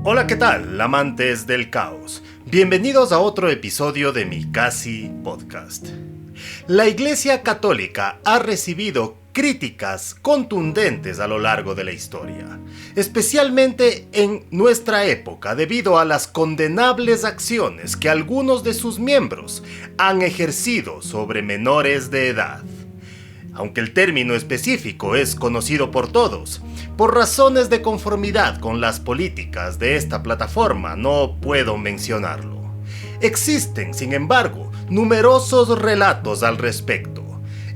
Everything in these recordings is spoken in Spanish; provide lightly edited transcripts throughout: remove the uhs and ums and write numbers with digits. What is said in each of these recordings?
Hola, ¿qué tal, amantes del caos? Bienvenidos a otro episodio de mi Casi Podcast. La Iglesia Católica ha recibido críticas contundentes a lo largo de la historia, especialmente en nuestra época debido a las condenables acciones que algunos de sus miembros han ejercido sobre menores de edad. Aunque el término específico es conocido por todos, por razones de conformidad con las políticas de esta plataforma no puedo mencionarlo. Existen, sin embargo, numerosos relatos al respecto,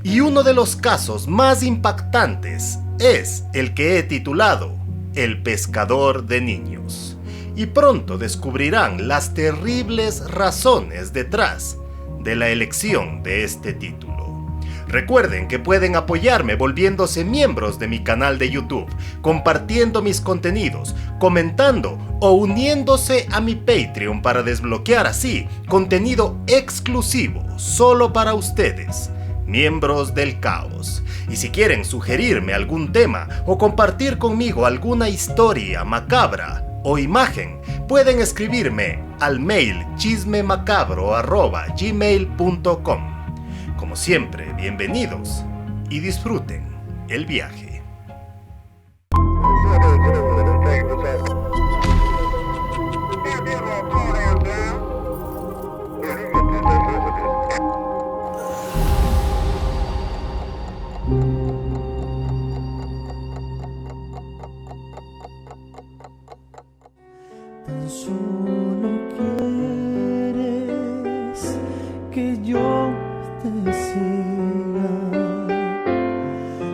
y uno de los casos más impactantes es el que he titulado El pescador de niños. Y pronto descubrirán las terribles razones detrás de la elección de este título. Recuerden que pueden apoyarme volviéndose miembros de mi canal de YouTube, compartiendo mis contenidos, comentando o uniéndose a mi Patreon para desbloquear así contenido exclusivo solo para ustedes, miembros del caos. Y si quieren sugerirme algún tema o compartir conmigo alguna historia macabra o imagen, pueden escribirme al mail chismemacabro@gmail.com. Como siempre, bienvenidos y disfruten el viaje. Tan solo quieres que yo te siga,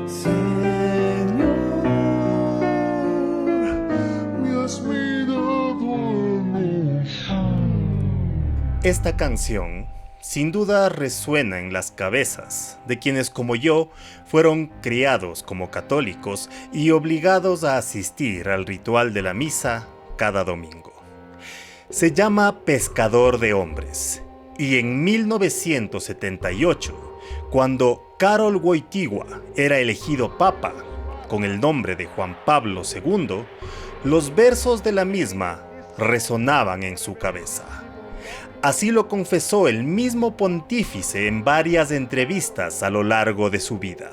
Señor, me has mirado a los... Esta canción sin duda resuena en las cabezas de quienes como yo fueron criados como católicos y obligados a asistir al ritual de la misa cada domingo. Se llama Pescador de Hombres. Y en 1978, cuando Karol Wojtyła era elegido papa con el nombre de Juan Pablo II, los versos de la misma resonaban en su cabeza. Así lo confesó el mismo pontífice en varias entrevistas a lo largo de su vida.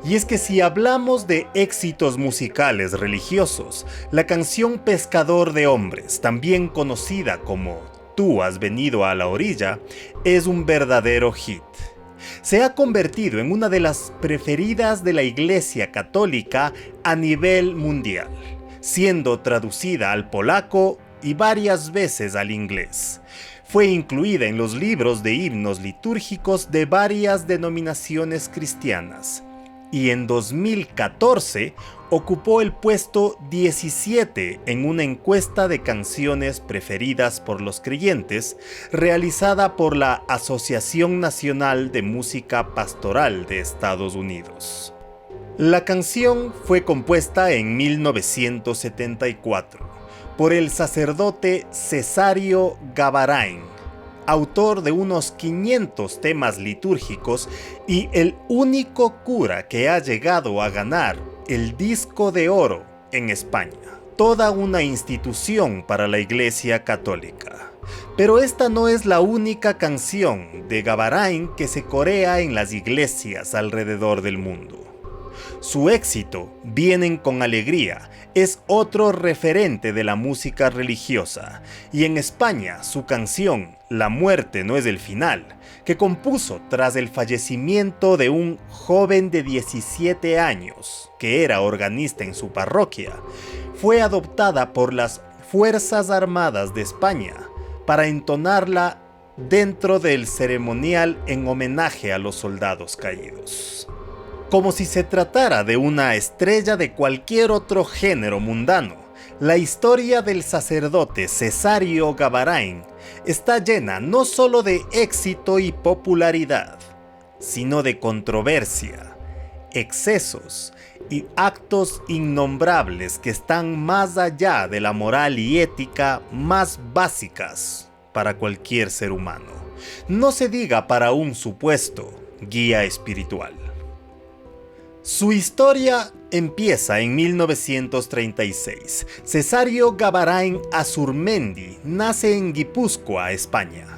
Y es que si hablamos de éxitos musicales religiosos, la canción Pescador de Hombres, también conocida como Tú has venido a la orilla, es un verdadero hit. Se ha convertido en una de las preferidas de la Iglesia Católica a nivel mundial, siendo traducida al polaco y varias veces al inglés. Fue incluida en los libros de himnos litúrgicos de varias denominaciones cristianas, y en 2014 ocupó el puesto 17 en una encuesta de canciones preferidas por los creyentes realizada por la Asociación Nacional de Música Pastoral de Estados Unidos. La canción fue compuesta en 1974 por el sacerdote Cesario Gavarain, autor de unos 500 temas litúrgicos y el único cura que ha llegado a ganar el disco de oro en España. Toda una institución para la Iglesia Católica. Pero esta no es la única canción de Gavarain que se corea en las iglesias alrededor del mundo. Su éxito, Vienen con alegría, es otro referente de la música religiosa, y en España su canción La muerte no es el final, que compuso tras el fallecimiento de un joven de 17 años, que era organista en su parroquia, fue adoptada por las Fuerzas Armadas de España para entonarla dentro del ceremonial en homenaje a los soldados caídos. Como si se tratara de una estrella de cualquier otro género mundano, la historia del sacerdote Cesario Gavarain está llena no solo de éxito y popularidad, sino de controversia, excesos y actos innombrables que están más allá de la moral y ética más básicas para cualquier ser humano. No se diga para un supuesto guía espiritual. Su historia Empieza en 1936. Cesario Gavarain Azurmendi nace en Guipúzcoa, España.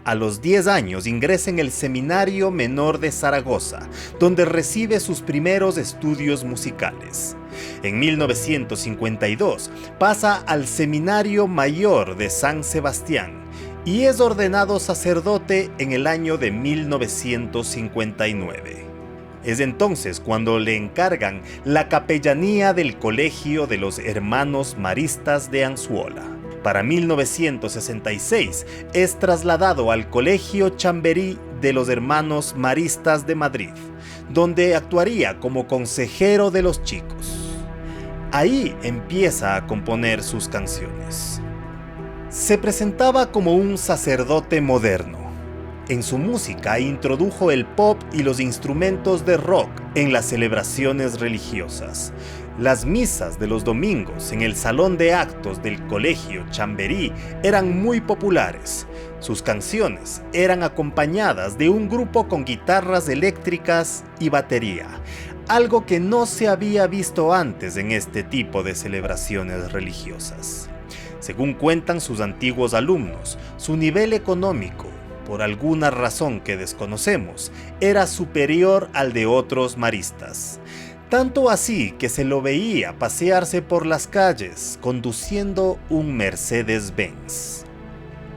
A los 10 años ingresa en el Seminario Menor de Zaragoza, donde recibe sus primeros estudios musicales. En 1952 pasa al Seminario Mayor de San Sebastián y es ordenado sacerdote en el año de 1959. Es entonces cuando le encargan la capellanía del Colegio de los Hermanos Maristas de Anzuola. Para 1966 es trasladado al Colegio Chamberí de los Hermanos Maristas de Madrid, donde actuaría como consejero de los chicos. Ahí empieza a componer sus canciones. Se presentaba como un sacerdote moderno. En su música introdujo el pop y los instrumentos de rock en las celebraciones religiosas. Las misas de los domingos en el salón de actos del Colegio Chamberí eran muy populares. Sus canciones eran acompañadas de un grupo con guitarras eléctricas y batería, algo que no se había visto antes en este tipo de celebraciones religiosas. Según cuentan sus antiguos alumnos, su nivel económico, por alguna razón que desconocemos, era superior al de otros maristas. Tanto así que se lo veía pasearse por las calles conduciendo un Mercedes-Benz.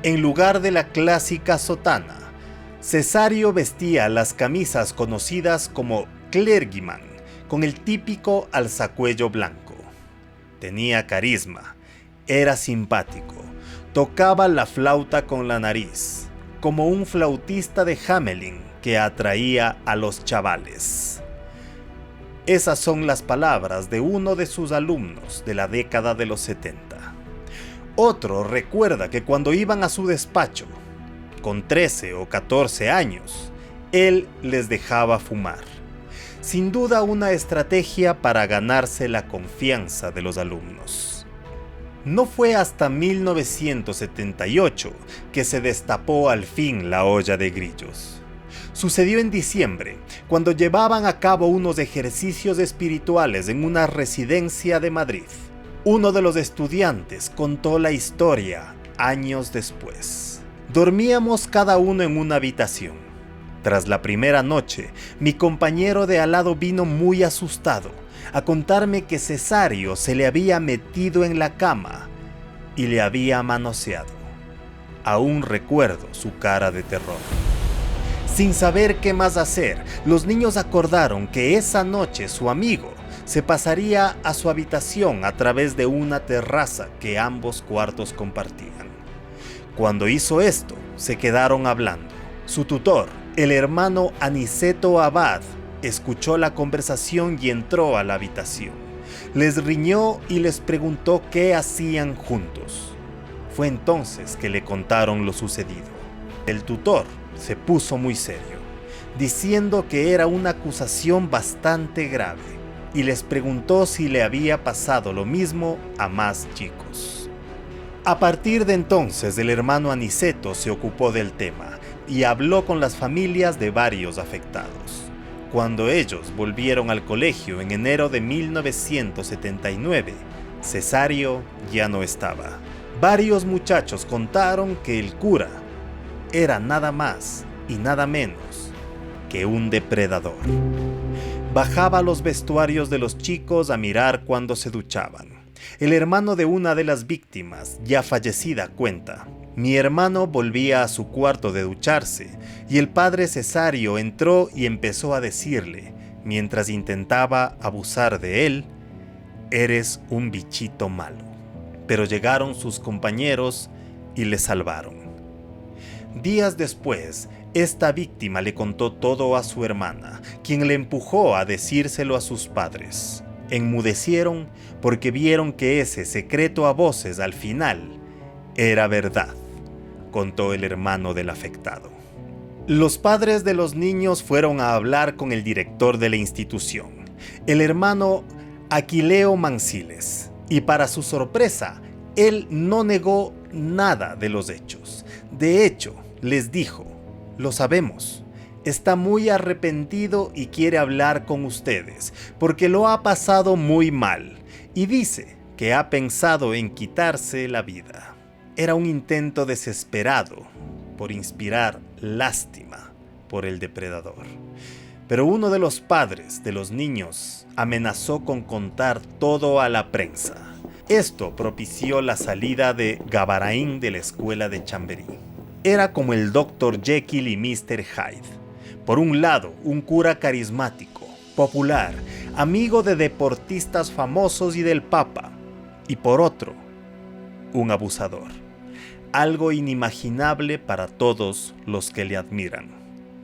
En lugar de la clásica sotana, Cesario vestía las camisas conocidas como clergyman, con el típico alzacuello blanco. Tenía carisma, era simpático, tocaba la flauta con la nariz, como un flautista de Hamelin que atraía a los chavales. Esas son las palabras de uno de sus alumnos de la década de los 70. Otro recuerda que cuando iban a su despacho, con 13 o 14 años, él les dejaba fumar. Sin duda una estrategia para ganarse la confianza de los alumnos. No fue hasta 1978 que se destapó al fin la olla de grillos. Sucedió en diciembre, cuando llevaban a cabo unos ejercicios espirituales en una residencia de Madrid. Uno de los estudiantes contó la historia años después. Dormíamos cada uno en una habitación. Tras la primera noche, mi compañero de al lado vino muy asustado a contarme que Cesario se le había metido en la cama y le había manoseado. Aún recuerdo su cara de terror. Sin saber qué más hacer, los niños acordaron que esa noche su amigo se pasaría a su habitación a través de una terraza que ambos cuartos compartían. Cuando hizo esto, se quedaron hablando. Su tutor, el hermano Aniceto Abad, escuchó la conversación y entró a la habitación. Les riñó y les preguntó qué hacían juntos. Fue entonces que le contaron lo sucedido. El tutor se puso muy serio, diciendo que era una acusación bastante grave, y les preguntó si le había pasado lo mismo a más chicos. A partir de entonces, el hermano Aniceto se ocupó del tema y habló con las familias de varios afectados. Cuando ellos volvieron al colegio en enero de 1979, Cesario ya no estaba. Varios muchachos contaron que el cura era nada más y nada menos que un depredador. Bajaba a los vestuarios de los chicos a mirar cuando se duchaban. El hermano de una de las víctimas, ya fallecida, cuenta: mi hermano volvía a su cuarto de ducharse y el padre Cesario entró y empezó a decirle, mientras intentaba abusar de él: eres un bichito malo. Pero llegaron sus compañeros y le salvaron. Días después, esta víctima le contó todo a su hermana, quien le empujó a decírselo a sus padres. Enmudecieron porque vieron que ese secreto a voces al final era verdad, contó el hermano del afectado. Los padres de los niños fueron a hablar con el director de la institución, el hermano Aquileo Manciles, y para su sorpresa, él no negó nada de los hechos. De hecho, les dijo: lo sabemos, Está muy arrepentido y quiere hablar con ustedes, porque lo ha pasado muy mal, y dice que ha pensado en quitarse la vida. Era un intento desesperado por inspirar lástima por el depredador. Pero uno de los padres de los niños amenazó con contar todo a la prensa. Esto propició la salida de Gavarain de la escuela de Chamberí. Era como el Dr. Jekyll y Mr. Hyde. Por un lado, un cura carismático, popular, amigo de deportistas famosos y del Papa. Y por otro, un abusador. Algo inimaginable para todos los que le admiran,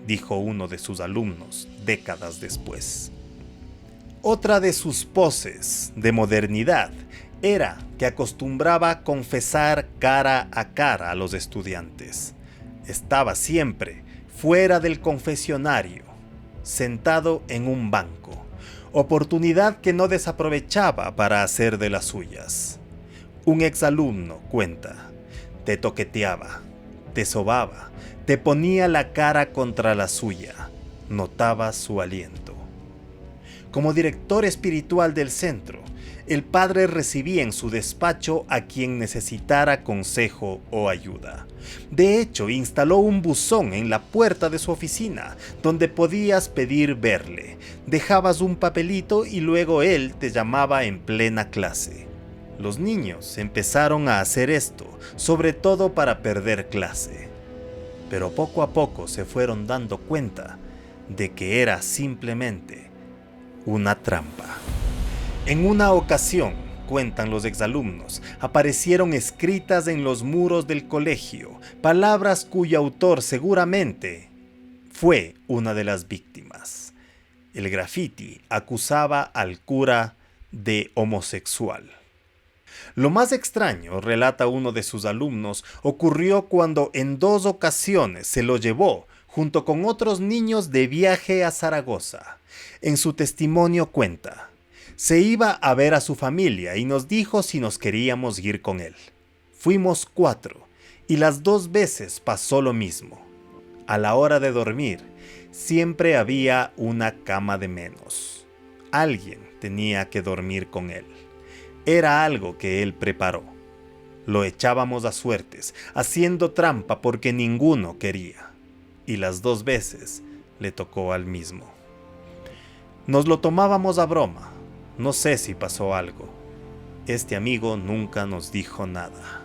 dijo uno de sus alumnos décadas después. Otra de sus poses de modernidad era que acostumbraba a confesar cara a los estudiantes. Estaba siempre fuera del confesionario, sentado en un banco, oportunidad que no desaprovechaba para hacer de las suyas. Un exalumno cuenta, te toqueteaba, te sobaba, te ponía la cara contra la suya, notaba su aliento. Como director espiritual del centro, el padre recibía en su despacho a quien necesitara consejo o ayuda. De hecho, instaló un buzón en la puerta de su oficina, donde podías pedir verle. Dejabas un papelito y luego él te llamaba en plena clase. Los niños empezaron a hacer esto, sobre todo para perder clase. Pero poco a poco se fueron dando cuenta de que era simplemente una trampa. En una ocasión, cuentan los exalumnos, aparecieron escritas en los muros del colegio palabras cuyo autor seguramente fue una de las víctimas. El graffiti acusaba al cura de homosexual. Lo más extraño, relata uno de sus alumnos, ocurrió cuando en 2 ocasiones se lo llevó junto con otros niños de viaje a Zaragoza. En su testimonio cuenta, se iba a ver a su familia y nos dijo si nos queríamos ir con él. Fuimos 4 y las 2 veces pasó lo mismo. A la hora de dormir, siempre había una cama de menos. Alguien tenía que dormir con él. Era algo que él preparó. Lo echábamos a suertes, haciendo trampa porque ninguno quería. Y las 2 veces le tocó al mismo. Nos lo tomábamos a broma. No sé si pasó algo. Este amigo nunca nos dijo nada.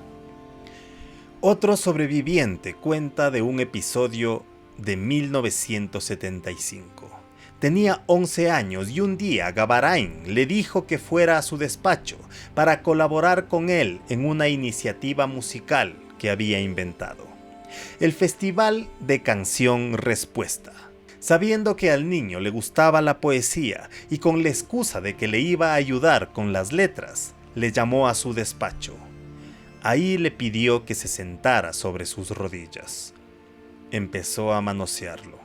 Otro sobreviviente cuenta de un episodio de 1975. Tenía 11 años y un día Gavarain le dijo que fuera a su despacho para colaborar con él en una iniciativa musical que había inventado. El Festival de Canción Respuesta. Sabiendo que al niño le gustaba la poesía y con la excusa de que le iba a ayudar con las letras, le llamó a su despacho. Ahí le pidió que se sentara sobre sus rodillas. Empezó a manosearlo.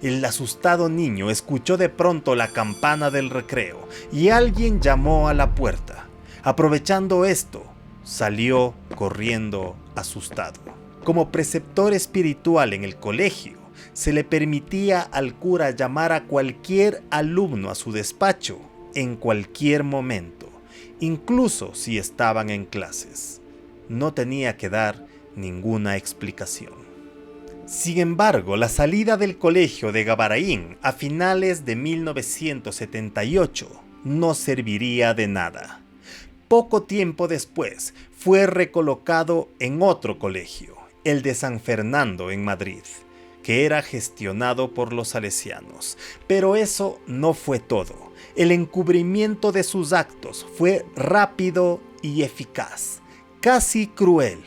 El asustado niño escuchó de pronto la campana del recreo y alguien llamó a la puerta. Aprovechando esto, salió corriendo asustado. Como preceptor espiritual en el colegio, se le permitía al cura llamar a cualquier alumno a su despacho en cualquier momento, incluso si estaban en clases. No tenía que dar ninguna explicación. Sin embargo, la salida del colegio de Gavarain a finales de 1978 no serviría de nada. Poco tiempo después fue recolocado en otro colegio, el de San Fernando en Madrid, que era gestionado por los salesianos. Pero eso no fue todo. El encubrimiento de sus actos fue rápido y eficaz, casi cruel.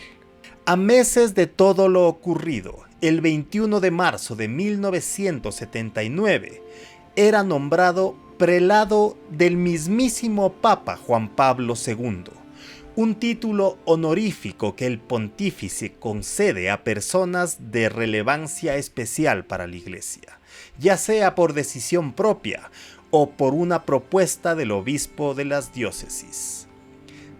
A meses de todo lo ocurrido, el 21 de marzo de 1979, era nombrado prelado del mismísimo Papa Juan Pablo II, un título honorífico que el pontífice concede a personas de relevancia especial para la Iglesia, ya sea por decisión propia o por una propuesta del obispo de las diócesis.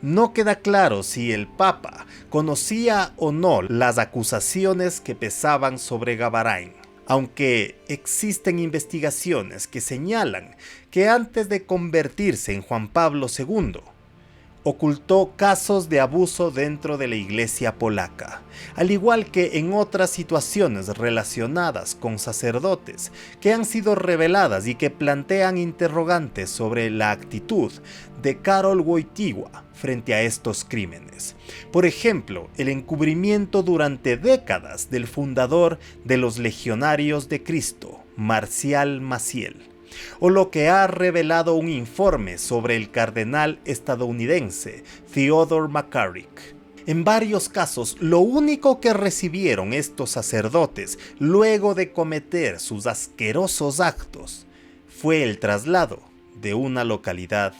No queda claro si el Papa conocía o no las acusaciones que pesaban sobre Gavarain. aunque existen investigaciones que señalan que antes de convertirse en Juan Pablo II, ocultó casos de abuso dentro de la iglesia polaca, al igual que en otras situaciones relacionadas con sacerdotes que han sido reveladas y que plantean interrogantes sobre la actitud de Karol Wojtyła frente a estos crímenes. Por ejemplo, el encubrimiento durante décadas del fundador de los Legionarios de Cristo, Marcial Maciel, o lo que ha revelado un informe sobre el cardenal estadounidense Theodore McCarrick. En varios casos, lo único que recibieron estos sacerdotes luego de cometer sus asquerosos actos fue el traslado de una localidad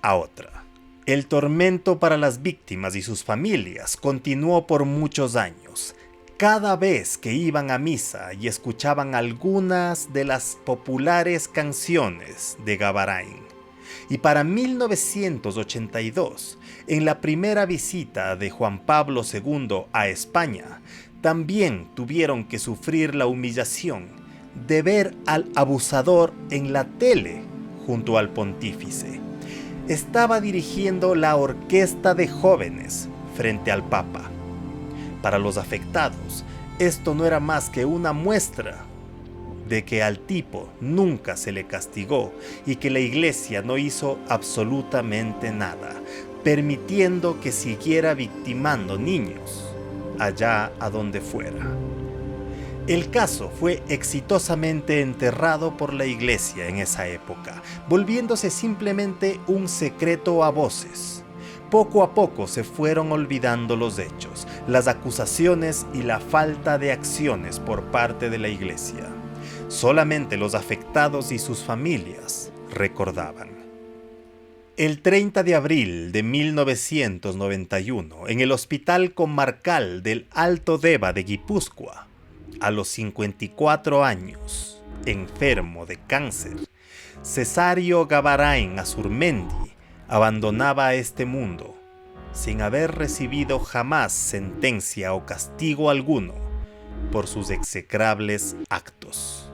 a otra. El tormento para las víctimas y sus familias continuó por muchos años. Cada vez que iban a misa y escuchaban algunas de las populares canciones de Gavarain. Y para 1982, en la primera visita de Juan Pablo II a España, también tuvieron que sufrir la humillación de ver al abusador en la tele junto al pontífice. Estaba dirigiendo la orquesta de jóvenes frente al Papa. Para los afectados, esto no era más que una muestra de que al tipo nunca se le castigó y que la iglesia no hizo absolutamente nada, permitiendo que siguiera victimando niños allá a donde fuera. El caso fue exitosamente enterrado por la iglesia en esa época, volviéndose simplemente un secreto a voces. Poco a poco se fueron olvidando los hechos, las acusaciones y la falta de acciones por parte de la iglesia. Solamente los afectados y sus familias recordaban. El 30 de abril de 1991, en el Hospital Comarcal del Alto Deva de Guipúzcoa, a los 54 años, enfermo de cáncer, Cesario Gavarain Azurmendi abandonaba este mundo sin haber recibido jamás sentencia o castigo alguno por sus execrables actos.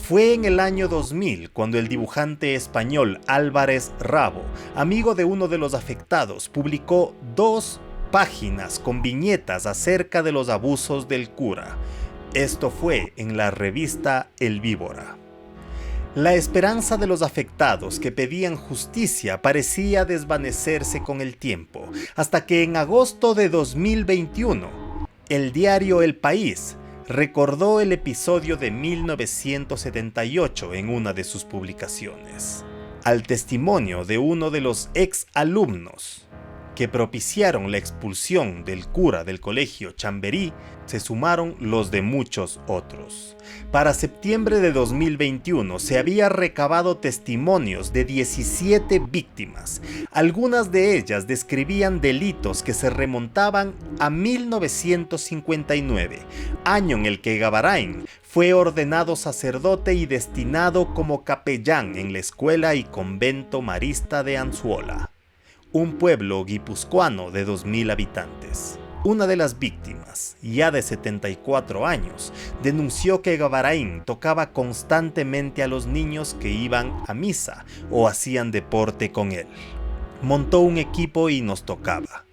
Fue en el año 2000 cuando el dibujante español Álvarez Rabo, amigo de uno de los afectados, publicó 2 páginas con viñetas acerca de los abusos del cura. Esto fue en la revista El Víbora. La esperanza de los afectados que pedían justicia parecía desvanecerse con el tiempo, hasta que en agosto de 2021, el diario El País recordó el episodio de 1978 en una de sus publicaciones. Al testimonio de uno de los ex alumnos que propiciaron la expulsión del cura del colegio Chamberí, se sumaron los de muchos otros. Para septiembre de 2021 se había recabado testimonios de 17 víctimas. Algunas de ellas describían delitos que se remontaban a 1959, año en el que Gavarain fue ordenado sacerdote y destinado como capellán en la escuela y convento marista de Anzuola, un pueblo guipuzcoano de 2000 habitantes. Una de las víctimas, ya de 74 años, denunció que Gavarain tocaba constantemente a los niños que iban a misa o hacían deporte con él. Montó un equipo y nos tocaba.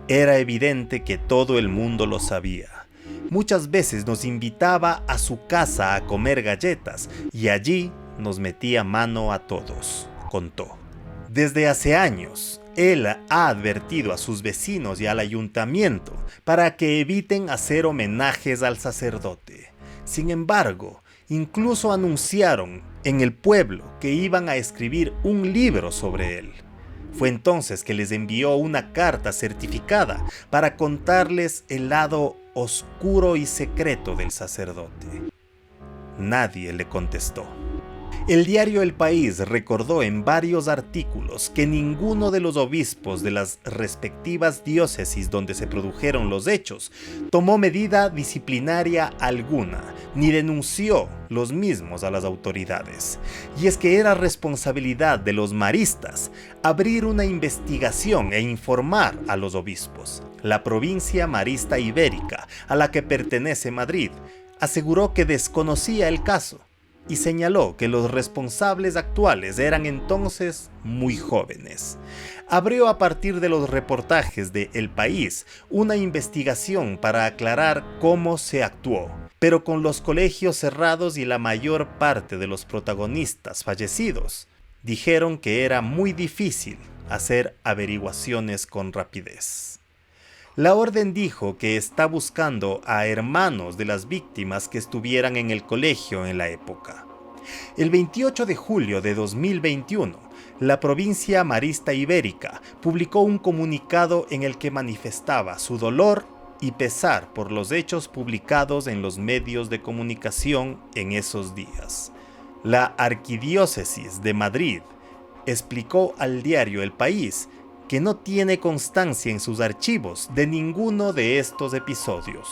Era evidente que todo el mundo lo sabía. Muchas veces nos invitaba a su casa a comer galletas y allí nos metía mano a todos, contó. Desde hace años, él ha advertido a sus vecinos y al ayuntamiento para que eviten hacer homenajes al sacerdote. Sin embargo, incluso anunciaron en el pueblo que iban a escribir un libro sobre él. Fue entonces que les envió una carta certificada para contarles el lado oscuro y secreto del sacerdote. Nadie le contestó. El diario El País recordó en varios artículos que ninguno de los obispos de las respectivas diócesis donde se produjeron los hechos tomó medida disciplinaria alguna, ni denunció los mismos a las autoridades. Y es que era responsabilidad de los maristas abrir una investigación e informar a los obispos. La provincia marista ibérica, a la que pertenece Madrid, aseguró que desconocía el caso y señaló que los responsables actuales eran entonces muy jóvenes. Abrió a partir de los reportajes de El País una investigación para aclarar cómo se actuó, pero con los colegios cerrados y la mayor parte de los protagonistas fallecidos, dijeron que era muy difícil hacer averiguaciones con rapidez. La orden dijo que está buscando a hermanos de las víctimas que estuvieran en el colegio en la época. El 28 de julio de 2021, la provincia marista ibérica publicó un comunicado en el que manifestaba su dolor y pesar por los hechos publicados en los medios de comunicación en esos días. La Arquidiócesis de Madrid explicó al diario El País que no tiene constancia en sus archivos de ninguno de estos episodios,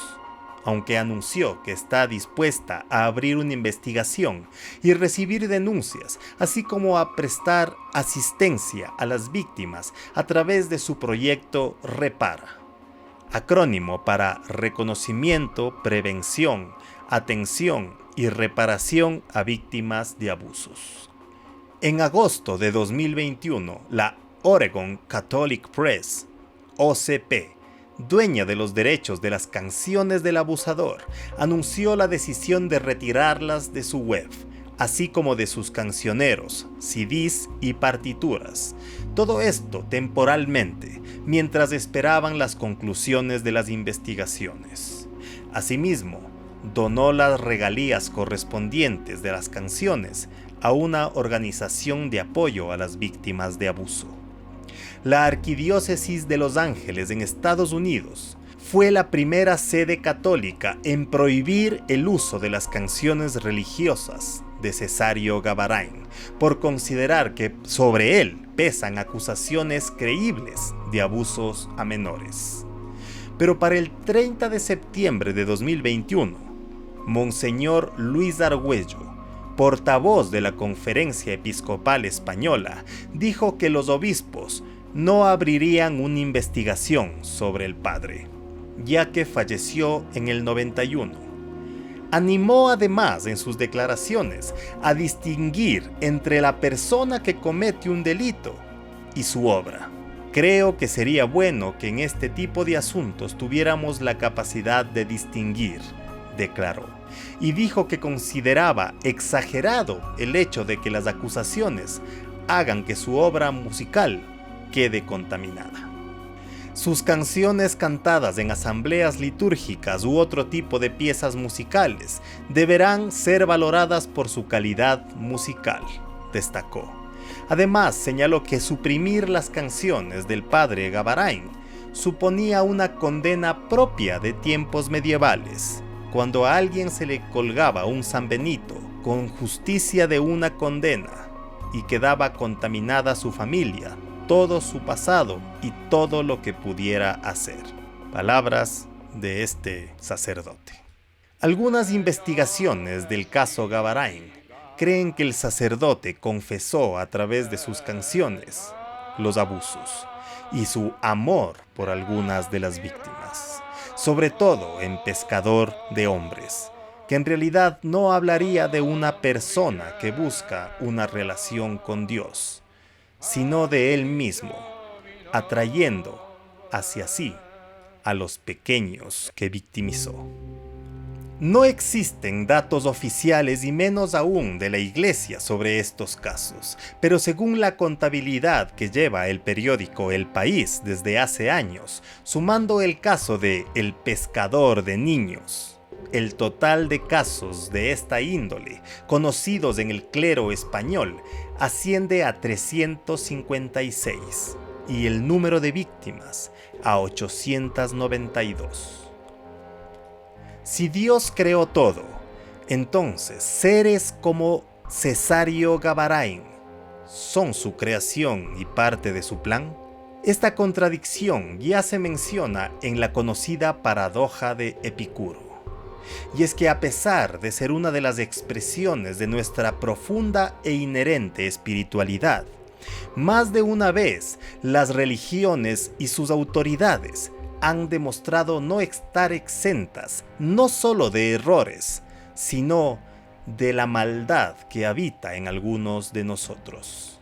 aunque anunció que está dispuesta a abrir una investigación y recibir denuncias, así como a prestar asistencia a las víctimas a través de su proyecto Repara, acrónimo para Reconocimiento, Prevención, Atención y Reparación a Víctimas de Abusos. En agosto de 2021, la Oregon Catholic Press, OCP, dueña de los derechos de las canciones del abusador, anunció la decisión de retirarlas de su web, así como de sus cancioneros, CDs y partituras. Todo esto temporalmente, mientras esperaban las conclusiones de las investigaciones. Asimismo, donó las regalías correspondientes de las canciones a una organización de apoyo a las víctimas de abuso. La Arquidiócesis de Los Ángeles en Estados Unidos fue la primera sede católica en prohibir el uso de las canciones religiosas de Cesario Gavarain, por considerar que sobre él pesan acusaciones creíbles de abusos a menores. Pero para el 30 de septiembre de 2021, Monseñor Luis Argüello, portavoz de la Conferencia Episcopal Española, dijo que los obispos no abrirían una investigación sobre el padre, ya que falleció en el 91. Animó además en sus declaraciones a distinguir entre la persona que comete un delito y su obra. Creo que sería bueno que en este tipo de asuntos tuviéramos la capacidad de distinguir, declaró, y dijo que consideraba exagerado el hecho de que las acusaciones hagan que su obra musical quede contaminada. Sus canciones cantadas en asambleas litúrgicas u otro tipo de piezas musicales deberán ser valoradas por su calidad musical, destacó. Además, señaló que suprimir las canciones del padre Gavarain suponía una condena propia de tiempos medievales, cuando a alguien se le colgaba un San Benito con justicia de una condena y quedaba contaminada su familia, todo su pasado y todo lo que pudiera hacer. Palabras de este sacerdote. Algunas investigaciones del caso Gavarain creen que el sacerdote confesó a través de sus canciones los abusos y su amor por algunas de las víctimas, sobre todo en Pescador de Hombres, que en realidad no hablaría de una persona que busca una relación con Dios, sino de él mismo, atrayendo hacia sí a los pequeños que victimizó. No existen datos oficiales y menos aún de la Iglesia sobre estos casos, pero según la contabilidad que lleva el periódico El País desde hace años, sumando el caso de El Pescador de Niños, el total de casos de esta índole conocidos en el clero español asciende a 356 y el número de víctimas a 892. Si Dios creó todo, entonces seres como Cesario Gavarain son su creación y parte de su plan. Esta contradicción ya se menciona en la conocida paradoja de Epicuro. Y es que a pesar de ser una de las expresiones de nuestra profunda e inherente espiritualidad, más de una vez las religiones y sus autoridades han demostrado no estar exentas, no solo de errores, sino de la maldad que habita en algunos de nosotros.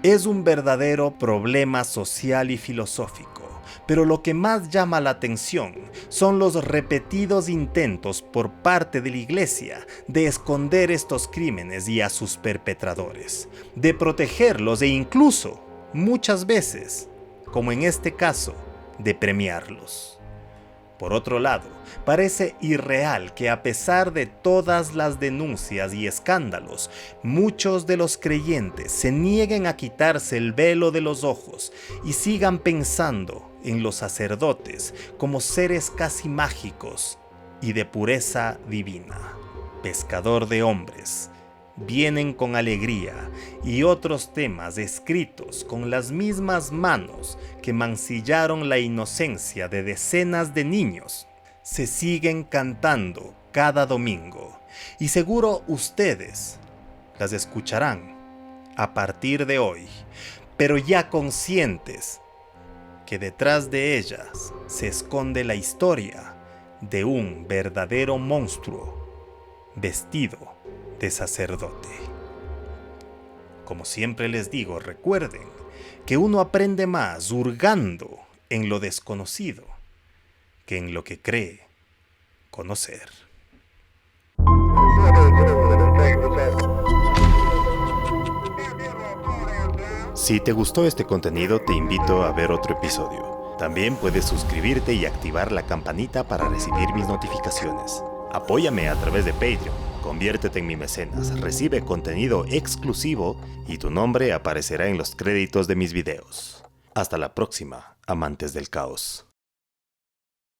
Es un verdadero problema social y filosófico, pero lo que más llama la atención son los repetidos intentos por parte de la Iglesia de esconder estos crímenes y a sus perpetradores, de protegerlos e incluso, muchas veces, como en este caso, de premiarlos. Por otro lado, parece irreal que a pesar de todas las denuncias y escándalos, muchos de los creyentes se nieguen a quitarse el velo de los ojos y sigan pensando en los sacerdotes como seres casi mágicos y de pureza divina, pescador de hombres. Vienen con alegría y otros temas escritos con las mismas manos que mancillaron la inocencia de decenas de niños. Se siguen cantando cada domingo y seguro ustedes las escucharán a partir de hoy, pero ya conscientes que detrás de ellas se esconde la historia de un verdadero monstruo vestido de sacerdote. Como siempre les digo, recuerden que uno aprende más hurgando en lo desconocido que en lo que cree conocer. Si te gustó este contenido, te invito a ver otro episodio. También puedes suscribirte y activar la campanita para recibir mis notificaciones. Apóyame a través de Patreon. Conviértete en mi mecenas, recibe contenido exclusivo y tu nombre aparecerá en los créditos de mis videos. Hasta la próxima, amantes del caos.